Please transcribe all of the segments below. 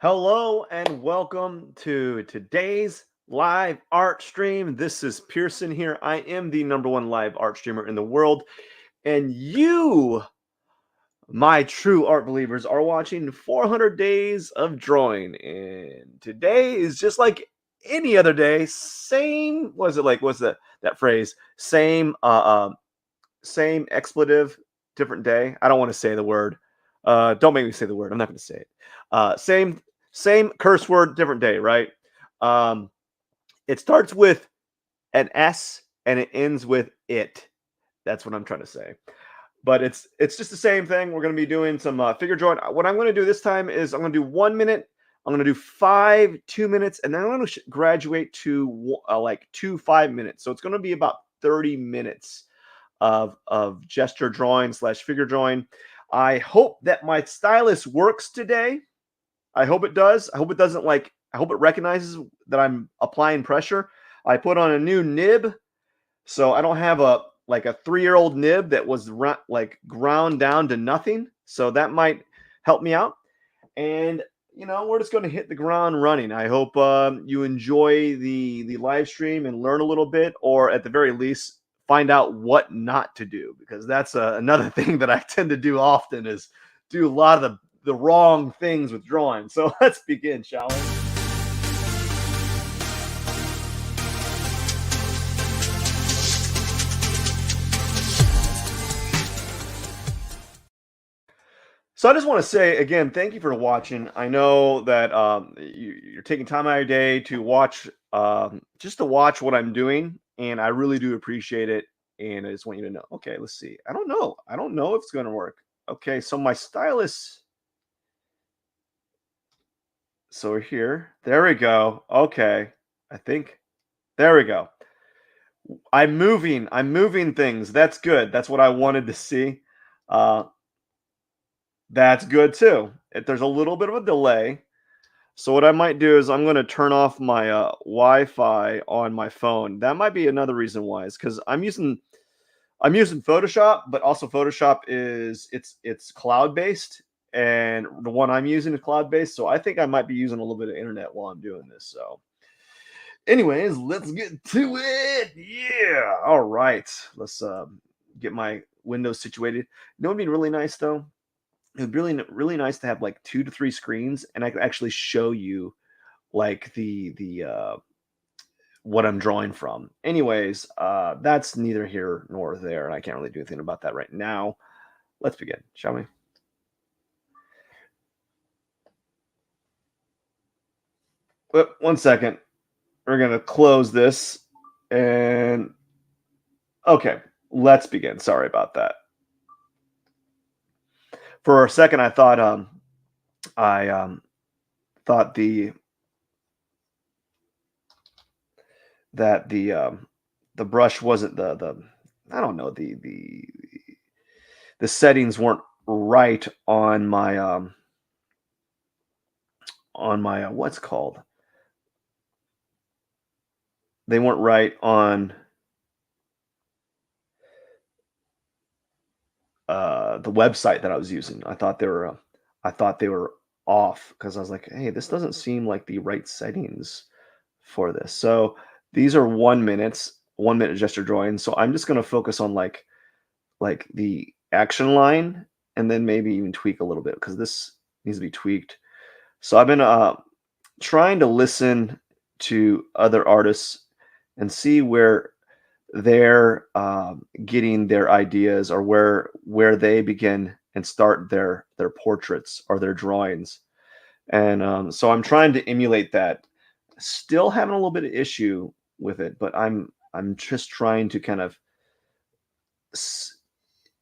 Hello and welcome to today's live art stream. This is Pierson here. I am the number one live art streamer in the world, and you, my true art believers, are watching 400 Days of Drawing. And today is just like any other day. Same, was it like, what's that phrase? Same expletive, different day. I don't want to say the word. Don't make me say the word. I'm not going to say it. Same curse word, different day, right? Um, it starts with an S and it ends with it. That's what I'm trying to say. But it's just the same thing. We're going to be doing some figure drawing. What I'm going to do this time is I'm going to do 1 minute. I'm going to do 2 minutes, and then I'm going to graduate to like 5 minutes. So it's going to be about 30 minutes of gesture drawing / figure drawing. I hope that my stylus works today. I hope it does. I hope it doesn't I hope it recognizes that I'm applying pressure. I put on a new nib, so I don't have a 3-year-old nib that was ground down to nothing. So that might help me out. And we're just going to hit the ground running. I hope you enjoy the live stream and learn a little bit, or at the very least, find out what not to do, because that's another thing that I tend to do often is do a lot of the wrong things with drawing. So let's begin, shall we? So I just want to say again, thank you for watching. I know that you're taking time out of your day to watch, just to watch what I'm doing, and I really do appreciate it. And I just want you to know. Okay, let's see. I don't know. I don't know if it's going to work. Okay, so my stylus. So we're here. There we go. Okay, I think. There we go. I'm moving. I'm moving things. That's good. That's what I wanted to see. Uh, that's good too. There's a little bit of a delay. So what I might do is I'm going to turn off my Wi-Fi on my phone. That might be another reason why, is because I'm using Photoshop, but also Photoshop it's cloud based, and the one I'm using is cloud based. So I think I might be using a little bit of internet while I'm doing this. So, anyways, let's get to it. Yeah. All right. Let's get my windows situated. You know what'd be really nice though? It'd be really nice to have like 2 to 3 screens, and I could actually show you like the what I'm drawing from. Anyways, that's neither here nor there, and I can't really do anything about that right now. Let's begin, shall we? But 1 second. We're gonna close this, and okay, let's begin. Sorry about that. For a second, I thought I thought the brush wasn't the I don't know, the settings weren't right on my what's called, they weren't right on the website that I was using. I thought they were off, because I was like, hey, this doesn't seem like the right settings for this. So these are 1 minute gesture drawings. So I'm just going to focus on like the action line, and then maybe even tweak a little bit, because this needs to be tweaked. So I've been trying to listen to other artists and see where they're getting their ideas, or where they begin and start their portraits or their drawings. And so I'm trying to emulate that. Still having a little bit of issue with it, but I'm just trying to kind of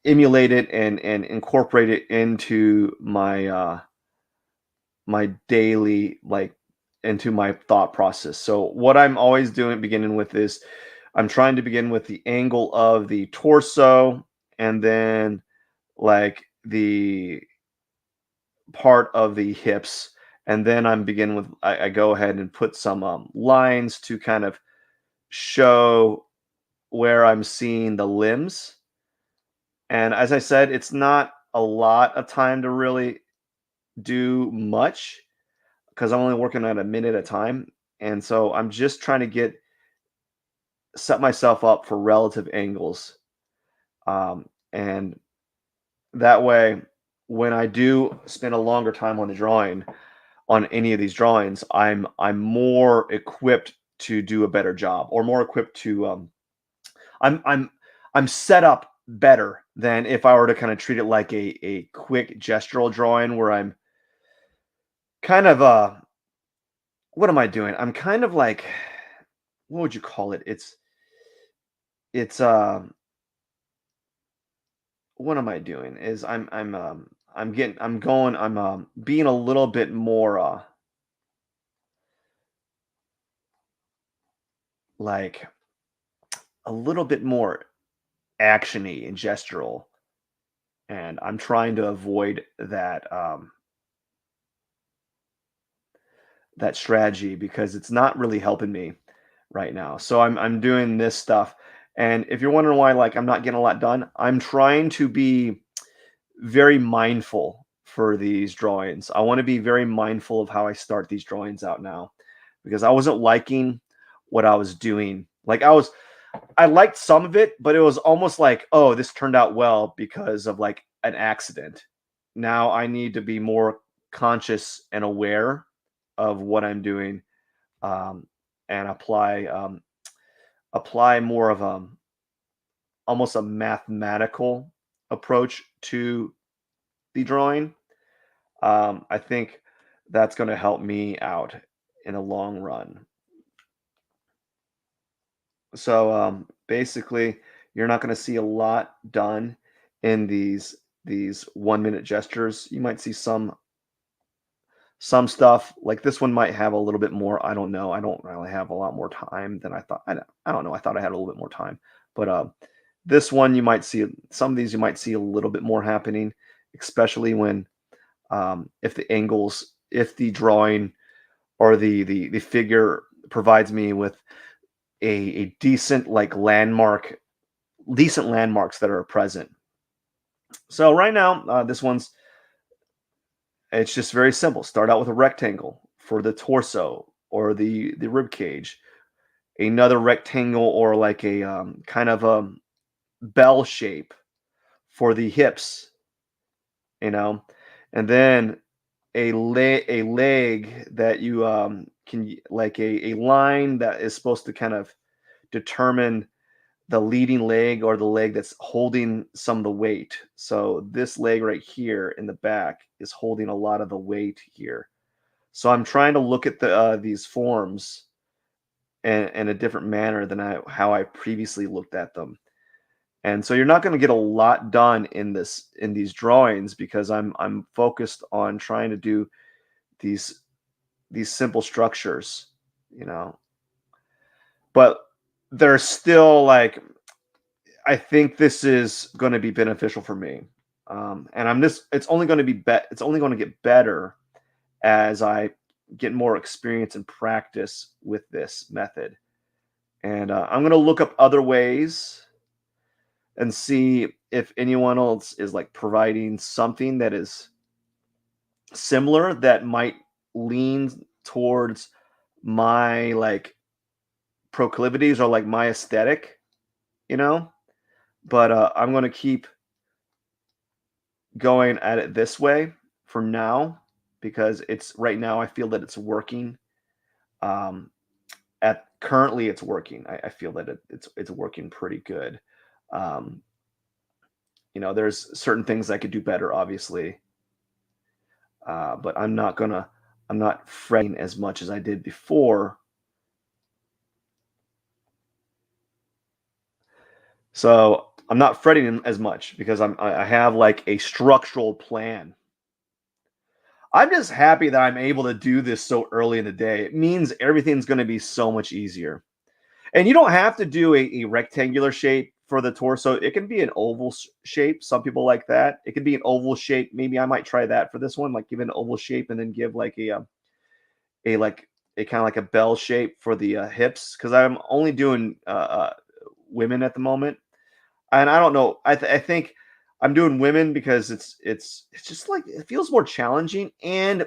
emulate it and incorporate it into my daily, into my thought process. So what I'm always doing, beginning with, is I'm trying to begin with the angle of the torso, and then like the part of the hips, and then I'm beginning with I go ahead and put some lines to kind of show where I'm seeing the limbs. And as I said, it's not a lot of time to really do much, because I'm only working at a minute at a time. And so I'm just trying to set myself up for relative angles. And that way, when I do spend a longer time on the drawing, on any of these drawings, I'm more equipped to do a better job, or more equipped to I'm I'm I'm set up better than if I were to kind of treat it like a quick gestural drawing where I'm kind of what am I doing? I'm kind of like, what would you call it? It's what am I doing? Is I'm being a little bit more like a little bit more actiony and gestural, and I'm trying to avoid that strategy because it's not really helping me right now. So I'm doing this stuff. And if you're wondering why like I'm not getting a lot done, I'm trying to be very mindful for these drawings. I want to be very mindful of how I start these drawings out now because I wasn't liking what I was doing. I liked some of it, but it was almost like, oh, this turned out well because of like an accident. Now I need to be more conscious and aware of what I'm doing, um, and apply more of almost a mathematical approach to the drawing. I think that's going to help me out in the long run. So basically, you're not going to see a lot done in these 1 minute gestures. You might see some stuff like this one might have a little bit more. I don't know. I don't really have a lot more time than I thought. I don't know. I thought I had a little bit more time, but this one you might see some of these you might see a little bit more happening, especially when if the angles, if the drawing or the figure provides me with a decent like decent landmarks that are present. So right now, this one's it's just very simple. Start out with a rectangle for the torso or the rib cage, another rectangle or like a kind of a bell shape for the hips, you know, and then a leg that you can like a line that is supposed to kind of determine the leading leg or the leg that's holding some of the weight. So this leg right here in the back is holding a lot of the weight here. So I'm trying to look at these forms in a different manner than how I previously looked at them. And so you're not going to get a lot done in these drawings because I'm focused on trying to do these these simple structures, you know. But they're still like I think this is going to be beneficial for me. And I'm just it's only going to it's only going to get better as I get more experience and practice with this method. And I'm going to look up other ways and see if anyone else is like providing something that is similar that might lean towards my like proclivities or like my aesthetic, you know. But I'm going to keep going at it this way for now because it's right now I feel that it's working. Um, at currently it's working. I feel that it's working pretty good. Um, there's certain things I could do better, obviously, but I'm not fretting as much as I did before. So I'm not fretting as much because I have like a structural plan. I'm just happy that I'm able to do this so early in the day. It means everything's going to be so much easier. And you don't have to do a rectangular shape for the torso. It can be an oval shape. Some people like that. It can be an oval shape. Maybe I might try that for this one, like give it an oval shape and then give like a kind of like a bell shape for the hips because I'm only doing women at the moment. And I don't know. I think I'm doing women because it's just like it feels more challenging. And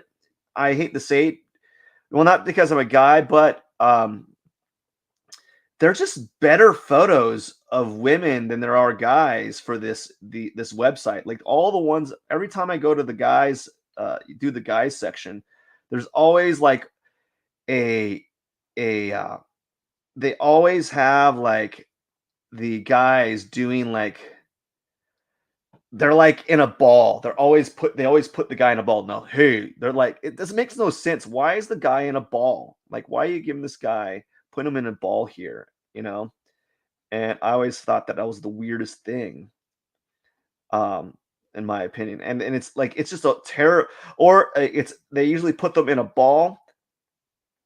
I hate to say it, Well, not because I'm a guy, but they're just better photos of women than there are guys for this website. Like all the ones, every time I go to the guys, do the guys section, there's always like a a they always have like the guys doing like they're like in a ball. They always put the guy in a ball. No, hey, they're like it doesn't makes no sense. Why is the guy in a ball? Like why are you giving this guy putting him in a ball here? You know? And I always thought that that was the weirdest thing, um, in my opinion. And it's like it's just a terror, or it's they usually put them in a ball,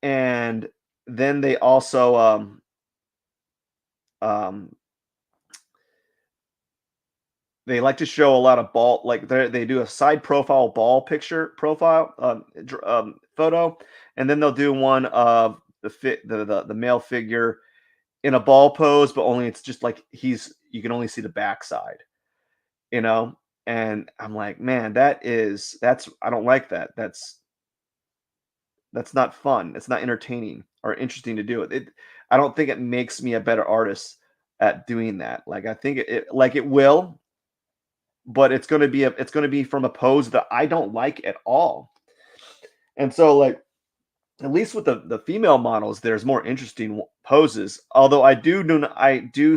and then they also um, they like to show a lot of ball, like they do a side profile ball picture profile photo, and then they'll do one of the male figure in a ball pose, but only it's just like he's you can only see the backside. You know? And I'm like, "Man, that's I don't like that. That's not fun. It's not entertaining or interesting to do it. I don't think it makes me a better artist at doing that. Like I think like it will, but it's gonna be from a pose that I don't like at all. And so like at least with the female models, there's more interesting poses. Although I do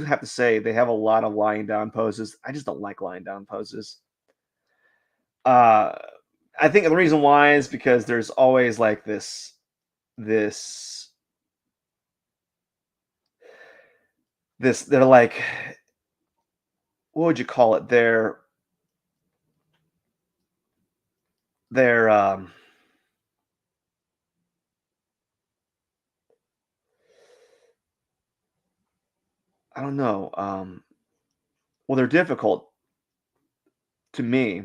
have to say they have a lot of lying down poses. I just don't like lying down poses. Uh, I think the reason why is because there's always like this they're like what would you call it? They're I don't know. Well, they're difficult to me,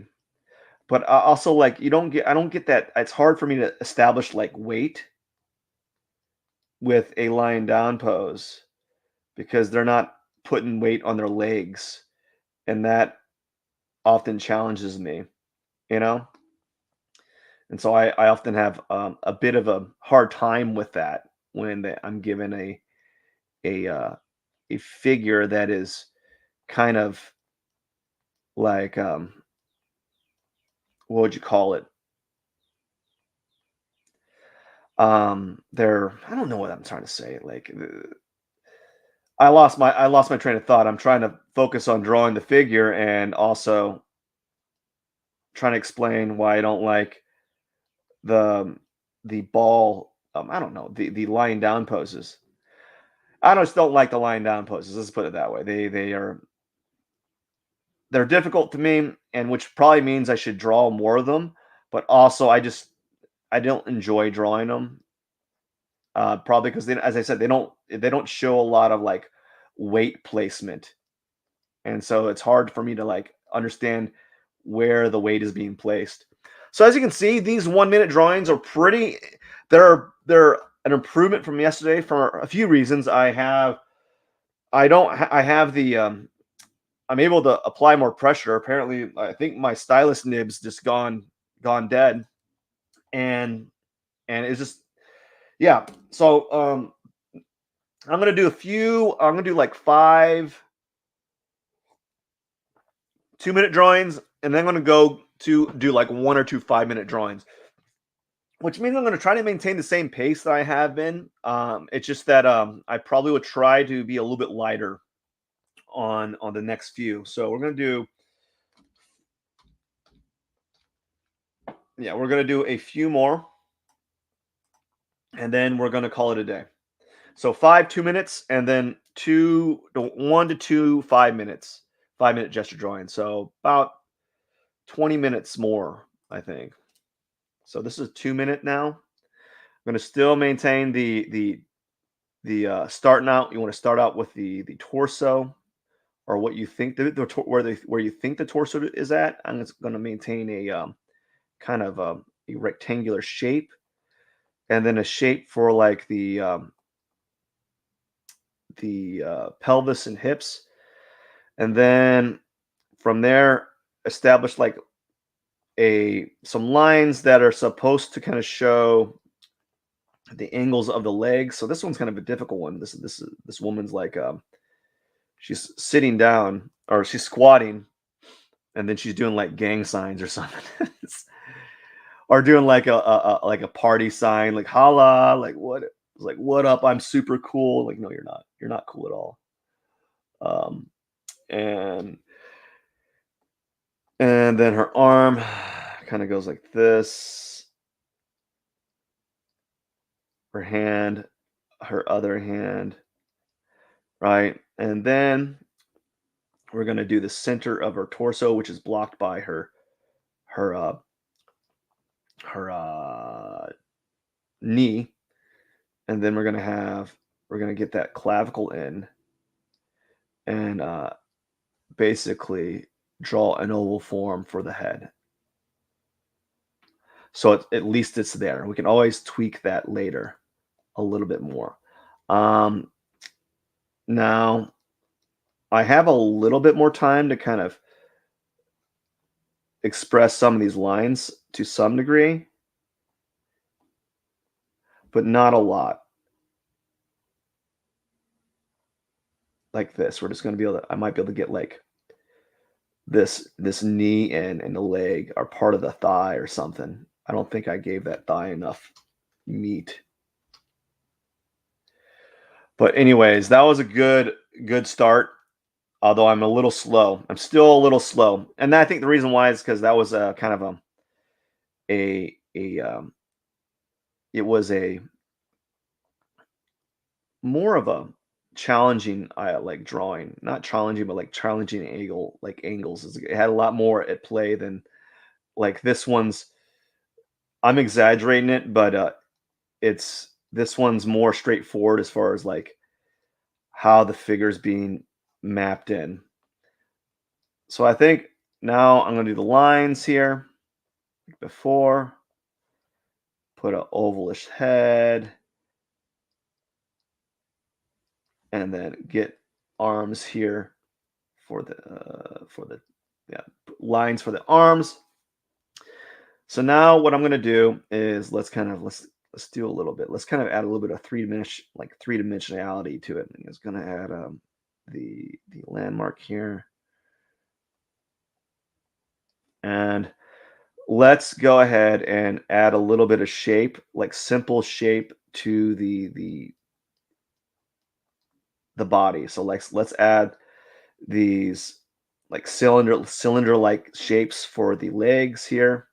but also like you don't get I don't get that. It's hard for me to establish like weight with a lying down pose because they're not putting weight on their legs, and that often challenges me. You know. And so I often have a bit of a hard time with that when I'm given a a figure that is kind of like what would you call it? They're I don't know what I'm trying to say. Like I lost my train of thought. I'm trying to focus on drawing the figure and also trying to explain why I don't like the the ball. I don't know the lying down poses. I just don't like the lying down poses. Let's put it that way. They're difficult to me, and which probably means I should draw more of them, but also I don't enjoy drawing them, probably because as I said, they don't show a lot of, like, weight placement, and so it's hard for me to, like, understand where the weight is being placed. So as you can see, these one-minute drawings are pretty they're an improvement from yesterday for a few reasons. I don't ha I have I'm able to apply more pressure. Apparently, I think my stylus nibs just gone dead, and it's just yeah. So I'm gonna do a few. I'm gonna do like 5 2-minute drawings, and then I'm gonna go to do like 1 or 2 5-minute drawings, which means I'm gonna try to maintain the same pace that I have been. It's just that I probably would try to be a little bit lighter on the next few. So we're gonna do a few more, and then we're gonna call it a day. So 5 2 minutes, and then 1 to 2 5 minutes, 5-minute gesture drawing. So about 20 minutes more, I think. So this is 2 minute now. I'm going to still maintain the starting out. You want to start out with the torso, or what you think where you think the torso is at. I'm just going to maintain a kind of a rectangular shape, and then a shape for like the pelvis and hips, and then from there establish like a some lines that are supposed to kind of show the angles of the legs. So this one's kind of a difficult one. This woman's like she's sitting down or she's squatting and then she's doing like gang signs or something. Or doing like a party sign, like holla, like what, like what up? I'm super cool. Like no, you're not. You're not cool at all. Um, and and then her arm kind of goes like this. Her hand, her other hand, right? And then we're gonna do the center of her torso, which is blocked by her her knee, and then we're gonna get that clavicle in and basically draw an oval form for the head. So at least it's there. We can always tweak that later a little bit more. Um, Now I have a little bit more time to kind of express some of these lines to some degree, but not a lot. Like this, we're just going to be able to. I might be able to get like this knee and the leg are part of the thigh or something. I don't think I gave that thigh enough meat. But anyways, that was a good start. Although I'm a little slow, I'm still a little slow, and I think the reason why is because that was a kind of a it was a more of a challenging like drawing, not challenging, but like challenging angles. It had a lot more at play than like this one's. I'm exaggerating it, but it's this one's more straightforward as far as like how the figure's being mapped in. So I think now I'm going to do the lines here. Like before, put an ovalish head, and then get arms here for the yeah lines for the arms. So now what I'm going to do is let's do a little bit. Let's kind of add a little bit of three dimensionality to it. And it's going to add the landmark here. And let's go ahead and add a little bit of shape, like simple shape to the body. So let's add these like cylinder like shapes for the legs here.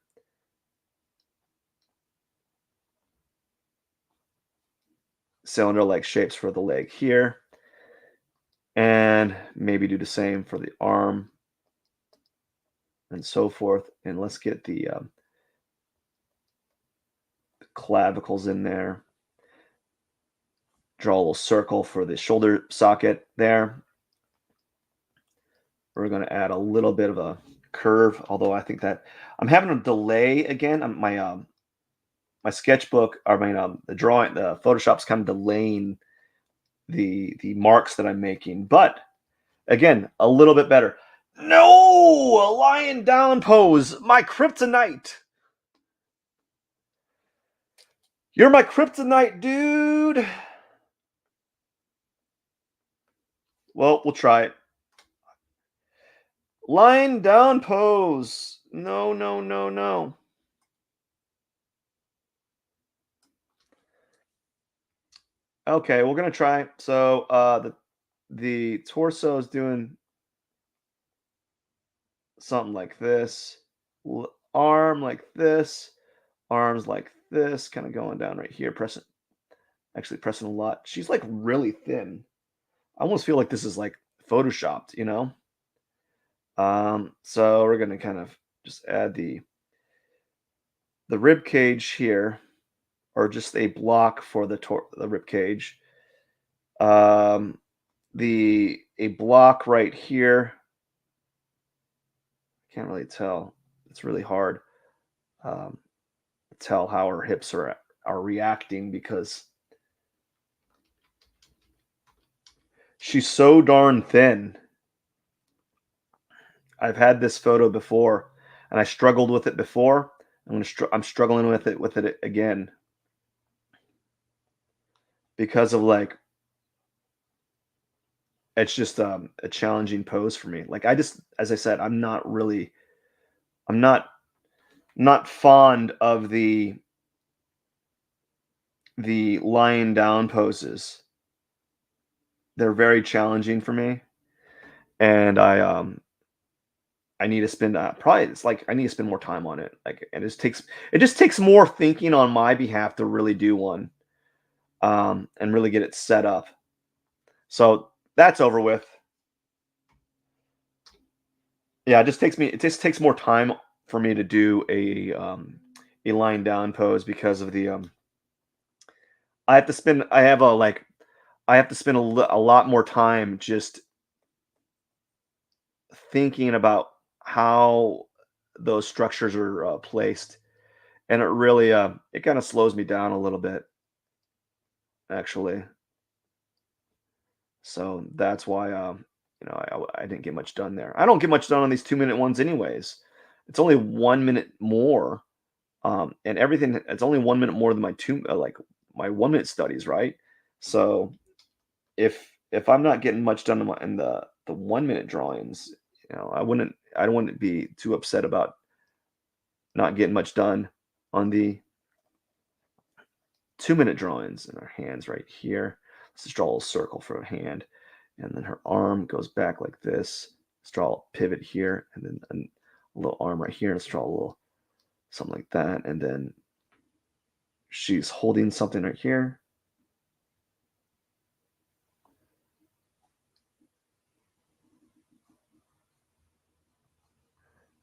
Cylinder like shapes for the leg here. And maybe do the same for the arm and so forth. And let's get the clavicles in there. Draw a little circle for the shoulder socket there. We're going to add a little bit of a curve, although I think that I'm having a delay again. My sketchbook, the drawing, the Photoshop's kind of delaying the marks that I'm making, but again, a little bit better. No, a lying down pose, my kryptonite. You're my kryptonite, dude. Well, we'll try it. Lying down pose. No, no, no, no. Okay, we're gonna try. So the torso is doing something like this. Arm like this. Arms like this, kind of going down right here, pressing a lot. She's like really thin. I almost feel like this is like photoshopped, you know? So we're gonna kind of just add the rib cage here, or just a block for the rib cage. A block right here. Can't really tell. It's really hard to tell how her hips are reacting because she's so darn thin. I've had this photo before, and I struggled with it before. I'm struggling with it again. because of like it's just a challenging pose for me. Like I just, as I said, I'm not fond of the lying down poses. They're very challenging for me, and I need to spend probably it's like I need to spend more time on it. Like it just takes more thinking on my behalf to really do one, and really get it set up. So that's over with. Yeah, it just takes more time for me to do a lying down pose because of the I have to spend a lot more time just thinking about how those structures are placed, and it really it kind of slows me down a little bit actually. So that's why I didn't get much done there. I don't get much done on these 2 minute ones anyways. It's only 1 minute more, and everything. It's only 1 minute more than my 1 minute studies, right? So if I'm not getting much done in the 1 minute drawings, I don't wouldn't be too upset about not getting much done on the 2 minute drawings. And our hands right here. Let's just draw a little circle for a hand, and then her arm goes back like this. Let's draw a pivot here, and then a little arm right here. Let's draw a little something like that, and then she's holding something right here.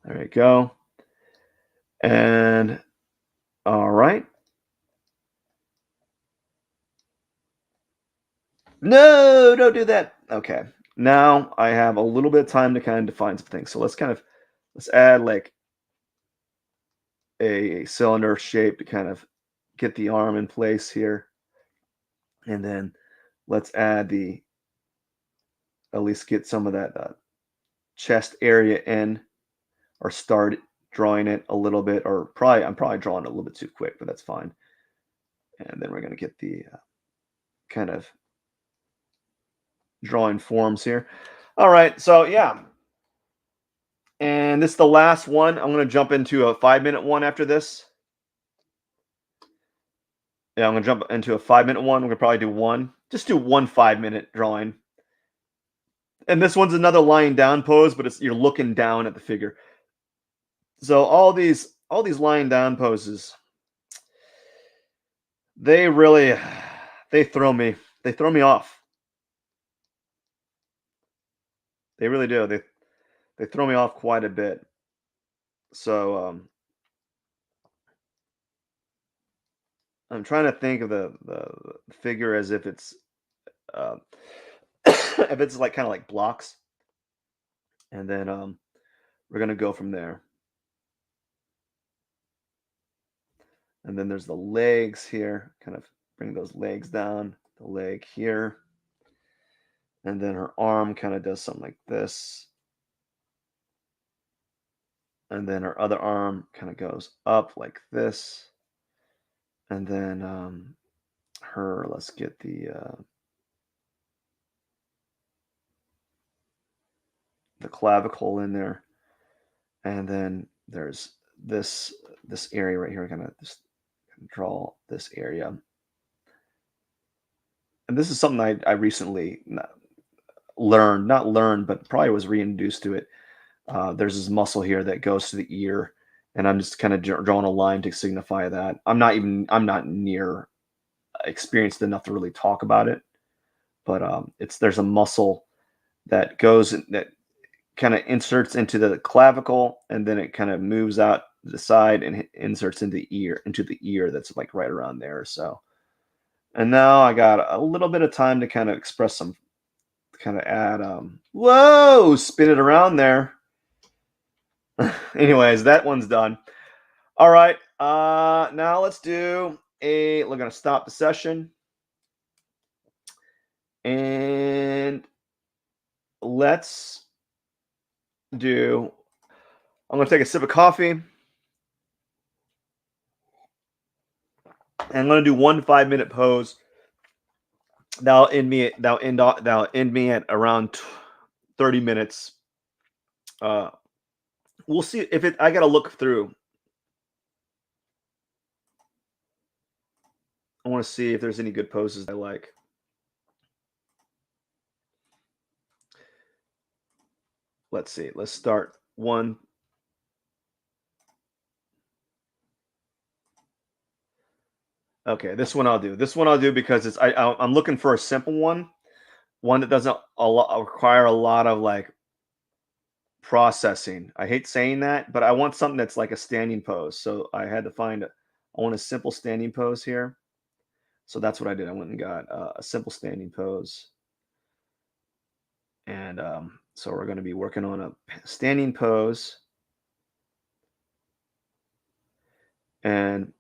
There we go. And all right. No, don't do that. Okay. Now I have a little bit of time to kind of define some things. So let's add like a cylinder shape to kind of get the arm in place here. And then let's add at least get some of that chest area in, or start drawing it a little bit, or I'm probably drawing it a little bit too quick, but that's fine. And then we're going to get the kind of drawing forms here. All right, so yeah. And this is the last one. I'm going to jump into a 5 minute one after this. Yeah, I'm going to jump into a 5 minute one. We're going to probably do one. Just do one 5 minute drawing. And this one's another lying down pose, but you're looking down at the figure. So all these lying down poses, they really they throw me off. They really do. They throw me off quite a bit. So I'm trying to think of the figure as if it's uh, if it's like kind of like blocks, and then we're gonna go from there. And then there's the legs here. Kind of bring those legs down. The leg here, and then her arm kind of does something like this, and then her other arm kind of goes up like this, and then let's get the clavicle in there, and then there's this area right here. I'm gonna just draw this area, and this is something I recently not learned, but probably was reintroduced to it. There's this muscle here that goes to the ear, and I'm just kind of drawing a line to signify that. I'm not near experienced enough to really talk about it, but there's a muscle that that kind of inserts into the clavicle, and then it kind of moves out the side and inserts into the ear that's like right around there. So, and now I got a little bit of time to kind of express some, kind of add whoa, spin it around there. Anyways, that one's done. All right, now we're gonna stop the session, and let's do I'm gonna take a sip of coffee, and I'm gonna do one 5 minute pose Thou end me at around 30 minutes. Uh, we'll see if it. I gotta look through. I want to see if there's any good poses I like. Let's see. Let's start one. Okay, this one I'll do. This one I'll do because I'm looking for a simple one that doesn't require a lot of like processing. I hate saying that, but I want something that's like a standing pose. So I had to find I want a simple standing pose here. So that's what I did. I went and got a simple standing pose. And so we're going to be working on a standing pose. And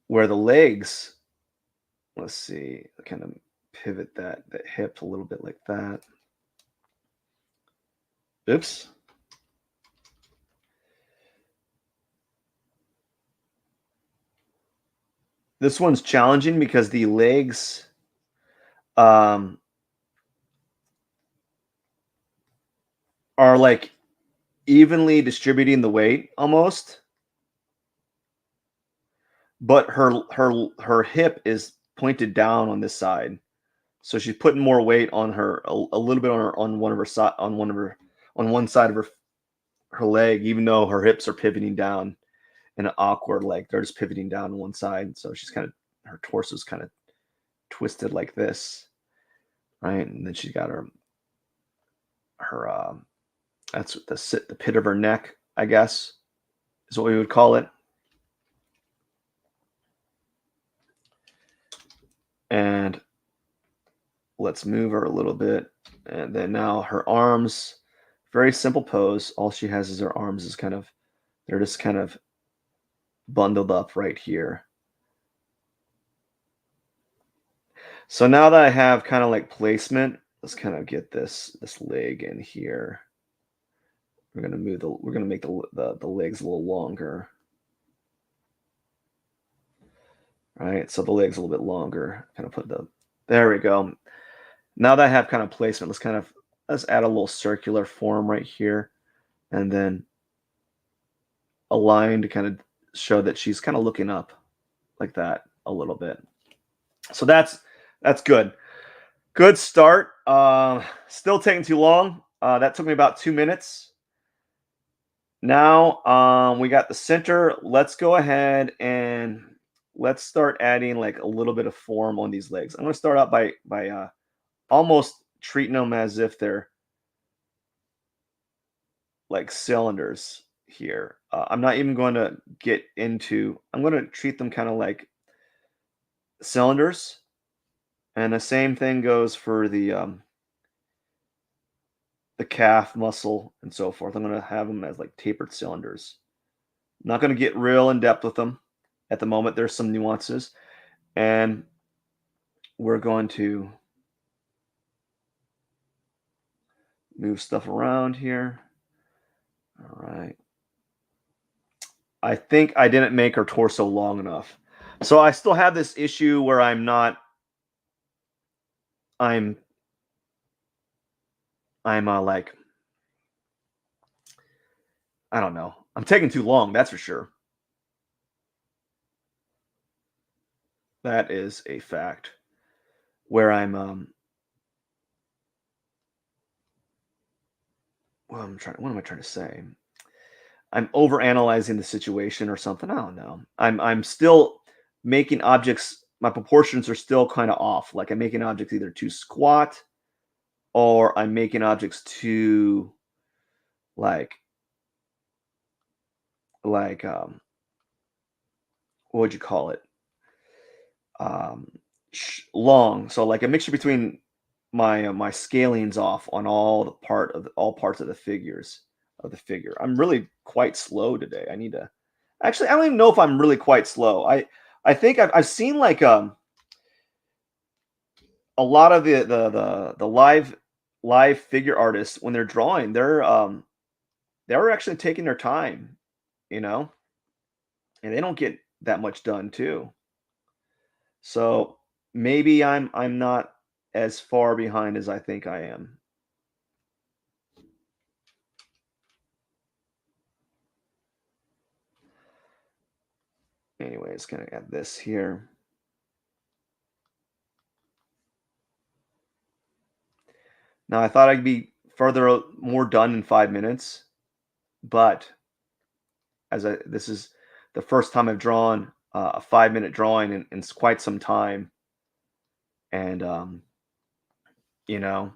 where the legs, let's see, kind of pivot that hip a little bit like that. Oops. This one's challenging because the legs are like evenly distributing the weight almost, but her hip is pointed down on this side. So she's putting more weight on her a little bit on one of her side on one side of her leg, even though her hips are pivoting down in an awkward like they're just pivoting down on one side. So she's kind of her torso's kind of twisted like this, right? And then she's got her that's the pit of her neck, I guess, is what we would call it. And let's move her a little bit. And then now her arms, very simple pose. All she has is her arms is kind of, they're just kind of bundled up right here. So now that I have kind of like placement, let's kind of get this leg in here. We're gonna make the legs a little longer. Right, so the leg's a little bit longer. Kind of there we go. Now that I have kind of placement, let's add a little circular form right here, and then a line to kind of show that she's kind of looking up like that a little bit. So that's good. Good start. Still taking too long. That took me about 2 minutes. Now we got the center. Let's go ahead and let's start adding like a little bit of form on these legs. I'm going to start out by almost treating them as if they're like cylinders here. I'm not even going to get into, I'm going to treat them kind of like cylinders. And the same thing goes for the calf muscle and so forth. I'm going to have them as like tapered cylinders. I'm not going to get real in depth with them at the moment. There's some nuances, and we're going to move stuff around here. All right. I think I didn't make her torso long enough. So I still have this issue where I'm like, I don't know. I'm taking too long, that's for sure. That is a fact. Where what am I trying to say? I'm overanalyzing the situation or something. I don't know. I'm still making objects, my proportions are still kind of off. Like I'm making objects either too squat or I'm making objects too like what would you call it? Um long. So like a mixture between my scaling's off on all parts of the figure. I'm really quite slow today. I need to actually I don't even know if I'm really quite slow. I think I've seen like a lot of the live figure artists when they're drawing, they're actually taking their time, you know, and they don't get that much done too. So maybe I'm not as far behind as I think I am. Anyways, gonna add this here. Now I thought I'd be more done in 5 minutes, but this is the first time I've drawn a 5 minute drawing in quite some time, and you know,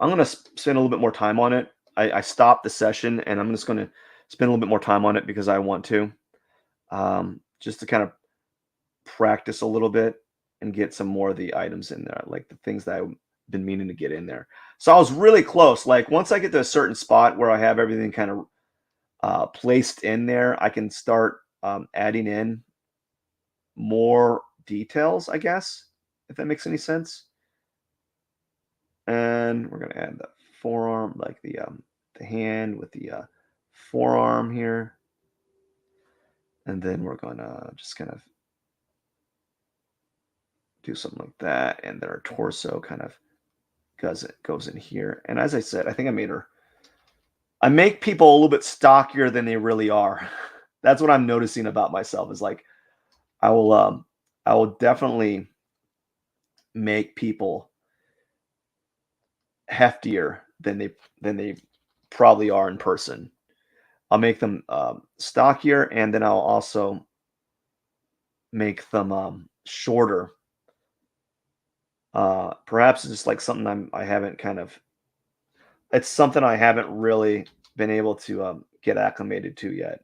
I'm gonna spend a little bit more time on it. I stopped the session, and I'm just gonna spend a little bit more time on it because I want to, just to kind of practice a little bit and get some more of the items in there, like the things that I've been meaning to get in there. So I was really close. Like once I get to a certain spot where I have everything kind of placed in there, I can start adding in more details, I guess, if that makes any sense. And we're gonna add the forearm, like the hand with the forearm here, and then we're gonna just kind of do something like that, and then our torso kind of goes in here. And as I said, I think I make people a little bit stockier than they really are. That's what I'm noticing about myself is like I will um I will definitely make people heftier than they probably are in person. I'll make them stockier, and then I'll also make them shorter. Perhaps it's just like something I haven't kind of it's something I haven't really been able to get acclimated to yet.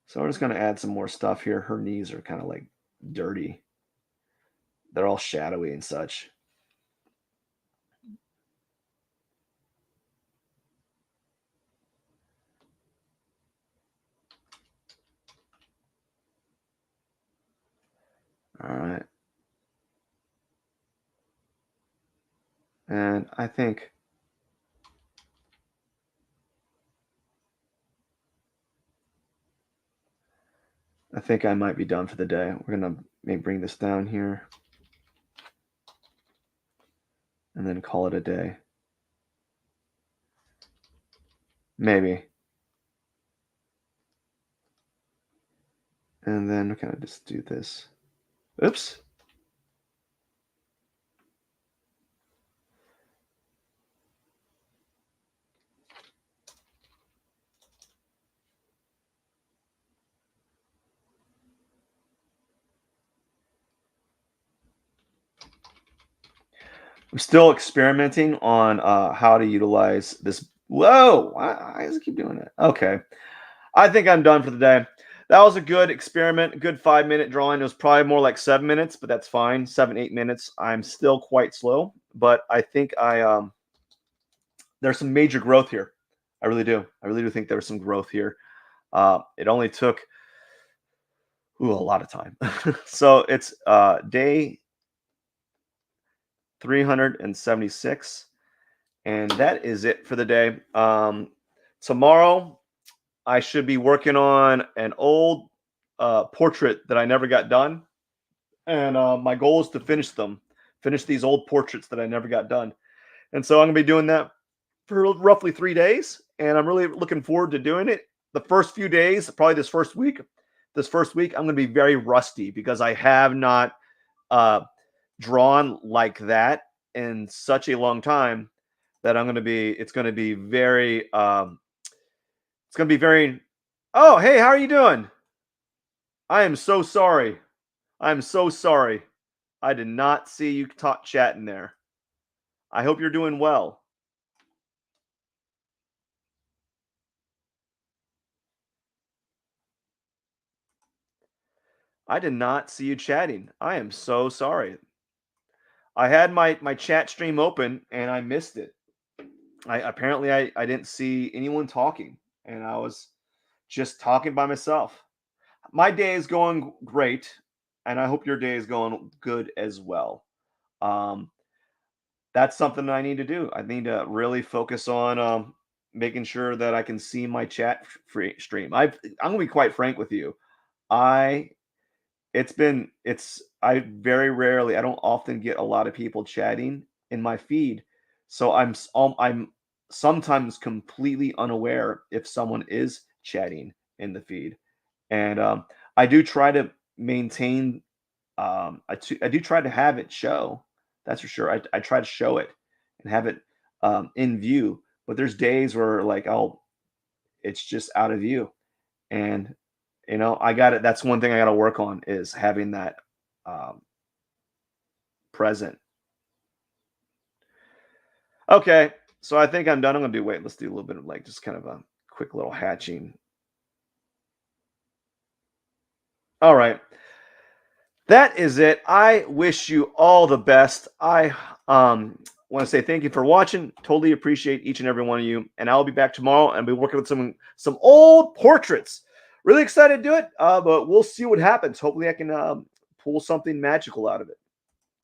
So we're just gonna add some more stuff here. Her knees are kind of like dirty. They're all shadowy and such. All right. And I think I might be done for the day. We're gonna maybe bring this down here and then call it a day. Maybe. And then we kind of just do this. Oops. I'm still experimenting on how to utilize this. Whoa! Why does it keep doing that? Okay. I think I'm done for the day. That was a good experiment, a good 5 minute drawing. It was probably more like 7 minutes, but that's fine. 7, 8 minutes. I'm still quite slow, but I think there's some major growth here. I really do. I really do think there was some growth here. It only took a lot of time. So it's day 376, and that is it for the day. Tomorrow I should be working on an old portrait that I never got done, and my goal is to finish these old portraits that I never got done. And so I'm gonna be doing that for roughly 3 days, and I'm really looking forward to doing it. The first few days, probably this first week, I'm gonna be very rusty because I have not uh, drawn like that in such a long time that it's gonna be very it's gonna be very. Oh, hey, how are you doing? I am so sorry. I'm so sorry. I did not see you chatting there. I hope you're doing well. I did not see you chatting. I am so sorry. I had my chat stream open and I missed it. I didn't see anyone talking, and I was just talking by myself. My day is going great. and I hope your day is going good as well. Um, that's something I need to do. I need to really focus on making sure that I can see my chat free stream. I'm gonna be quite frank with you. I I very rarely, I don't often get a lot of people chatting in my feed, so I'm sometimes completely unaware if someone is chatting in the feed, and I do try to maintain. I do try to have it show. That's for sure. I try to show it and have it in view. But there's days where like it's just out of view, and I got it. That's one thing I got to work on is having that um, present. Okay, so I think I'm done. I'm gonna do. Wait, let's do a little bit of like just kind of a quick little hatching. All right. That is it. I wish you all the best. I want to say thank you for watching. Totally appreciate each and every one of you. And I'll be back tomorrow and be working with some old portraits. Really excited to do it, but we'll see what happens. Hopefully, I can pull something magical out of it.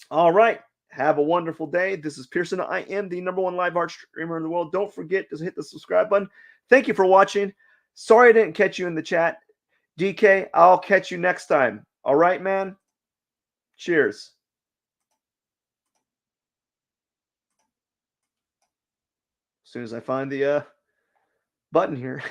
All right. Have a wonderful day. This is Pierson. I am the #1 live art streamer in the world. Don't forget to hit the subscribe button. Thank you for watching. Sorry I didn't catch you in the chat. DK, I'll catch you next time. All right, man. Cheers. As soon as I find the button here.